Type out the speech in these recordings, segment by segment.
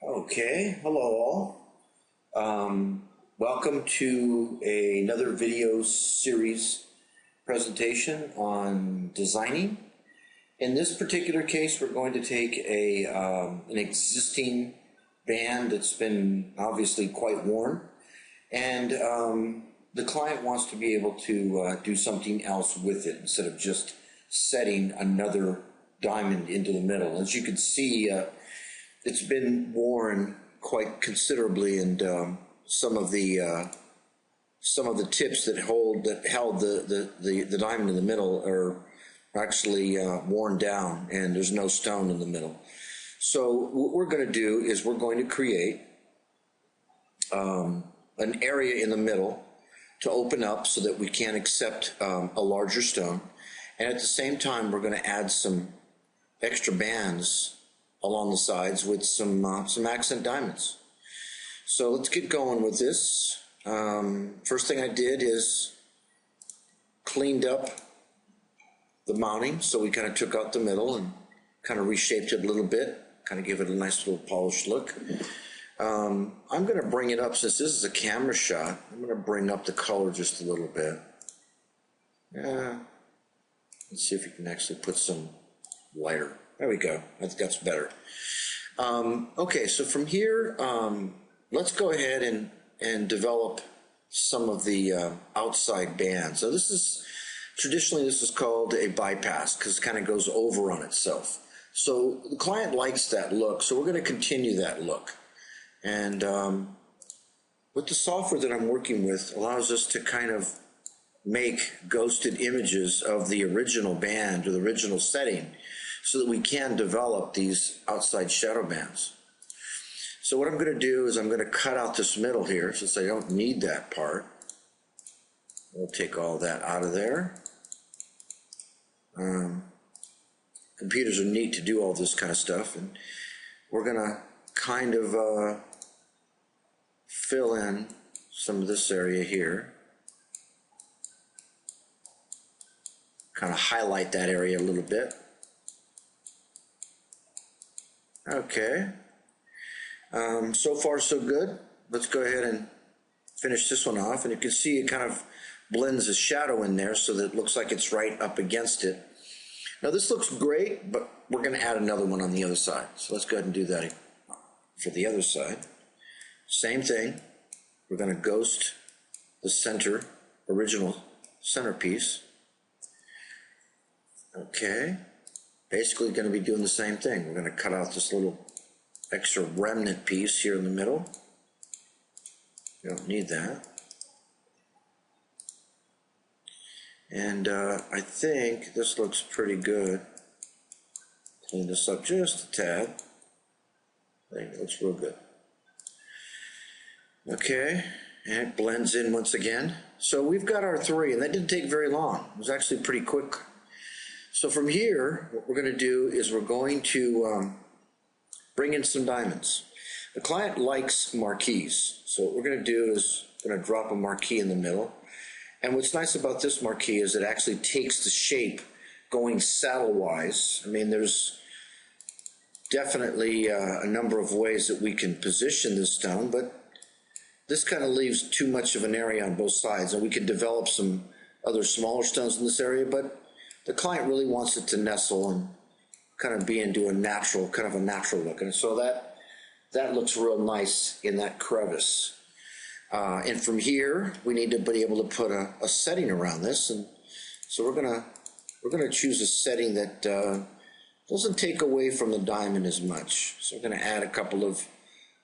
Okay, hello all. Welcome to another video series presentation on designing. In this particular case, we're going to take an existing band that's been obviously quite worn, and the client wants to be able to do something else with it instead of just setting another diamond into the middle. As you can see, it's been worn quite considerably, and some of the tips that held the diamond in the middle are actually worn down, and there's no stone in the middle. So what we're going to do is we're going to create an area in the middle to open up so that we can accept a larger stone, and at the same time we're going to add some extra bands along the sides with some accent diamonds. So let's get going with this. First thing I did is cleaned up the mounting, so we kind of took out the middle and kind of reshaped it a little bit, kind of give it a nice little polished look. I'm going to bring it up, since this is a camera shot, I'm going to bring up the color just a little bit. Yeah, let's see if we can actually put some lighter. There we go. I think that's better. Okay, so from here, let's go ahead and develop some of the outside bands. So traditionally this is called a bypass because it kind of goes over on itself. So the client likes that look, so we're going to continue that look. And with the software that I'm working with allows us to kind of make ghosted images of the original band or the original setting, so that we can develop these outside shadow bands. So what I'm going to do is I'm going to cut out this middle here, since I don't need that part. We'll take all that out of there. Computers are neat to do all this kind of stuff, and we're going to kind of fill in some of this area here. Kind of highlight that area a little bit. Okay, so far so good. Let's go ahead and finish this one off, and you can see it kind of blends a shadow in there so that it looks like it's right up against it. Now this looks great, but we're going to add another one on the other side. So let's go ahead and do that for the other side. Same thing. We're going to ghost the original centerpiece. Okay. Basically going to be doing the same thing. We're going to cut out this little extra remnant piece here in the middle. You don't need that. And I think this looks pretty good. Clean this up just a tad. I think it looks real good. Okay, and it blends in once again. So we've got our three, and that didn't take very long. It was actually pretty quick. So from here, what we're going to do is we're going to bring in some diamonds. The client likes marquise, so what we're going to do is we're going to drop a marquise in the middle. And what's nice about this marquise is it actually takes the shape going saddle-wise. I mean, there's definitely a number of ways that we can position this stone, but this kind of leaves too much of an area on both sides, and we can develop some other smaller stones in this area, but the client really wants it to nestle and kind of be into a natural look. And so that looks real nice in that crevice. And from here, we need to be able to put a setting around this. And so we're gonna choose a setting that doesn't take away from the diamond as much. So we're gonna add a couple of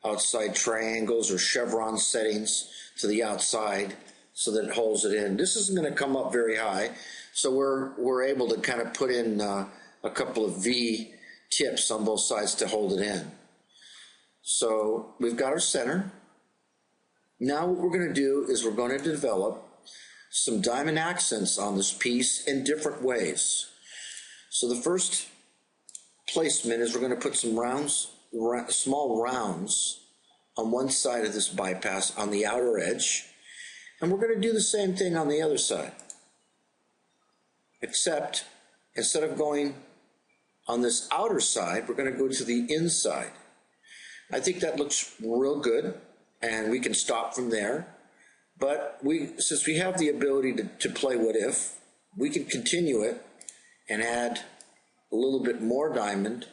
outside triangles or chevron settings to the outside so that it holds it in. This isn't gonna come up very high. So we're able to kind of put in a couple of V tips on both sides to hold it in. So we've got our center. Now what we're going to do is we're going to develop some diamond accents on this piece in different ways. So the first placement is we're going to put some small rounds on one side of this bypass on the outer edge, and we're going to do the same thing on the other side. Except instead of going on this outer side, we're going to go to the inside. I think that looks real good, and we can stop from there. But since we have the ability to play what if, we can continue it and add a little bit more diamond.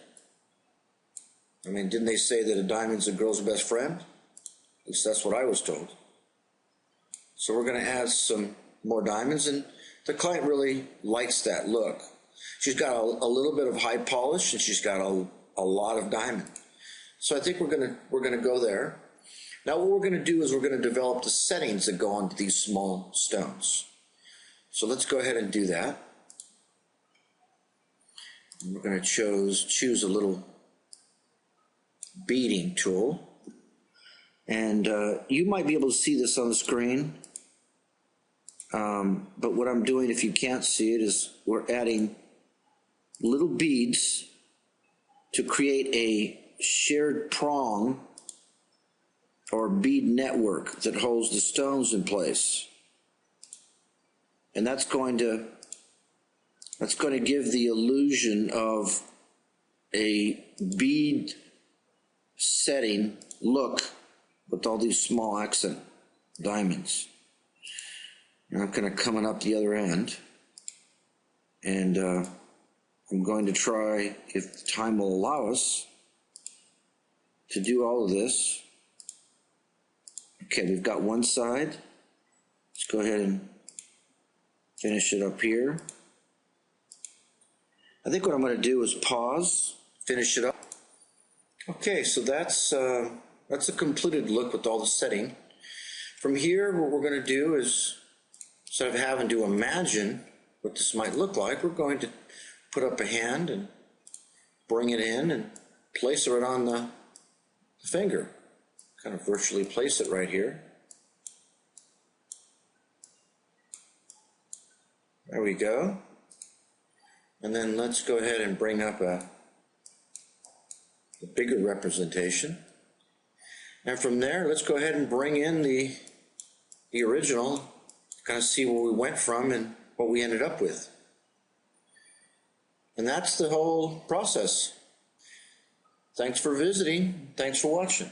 I mean, didn't they say that a diamond's a girl's best friend? At least that's what I was told. So we're going to add some more diamonds, and the client really likes that look. She's got a little bit of high polish, and she's got a lot of diamond. So I think we're gonna go there. Now what we're gonna do is we're gonna develop the settings that go onto these small stones. So let's go ahead and do that. And we're gonna choose a little beading tool. And you might be able to see this on the screen. But what I'm doing, if you can't see it, is we're adding little beads to create a shared prong or bead network that holds the stones in place. And that's going to give the illusion of a bead setting look with all these small accent diamonds. And I'm kind of coming up the other end, and I'm going to try, if time will allow us, to do all of this. Okay, we've got one side. Let's go ahead and finish it up here. I think what I'm going to do is pause, finish it up. Okay, so that's a completed look with all the setting. From here, what we're going to do is, instead of having to imagine what this might look like, we're going to put up a hand and bring it in and place it right on the finger. Kind of virtually place it right here. There we go. And then let's go ahead and bring up a bigger representation. And from there, let's go ahead and bring in the original, kind of see where we went from and what we ended up with. And that's the whole process. Thanks for visiting. Thanks for watching.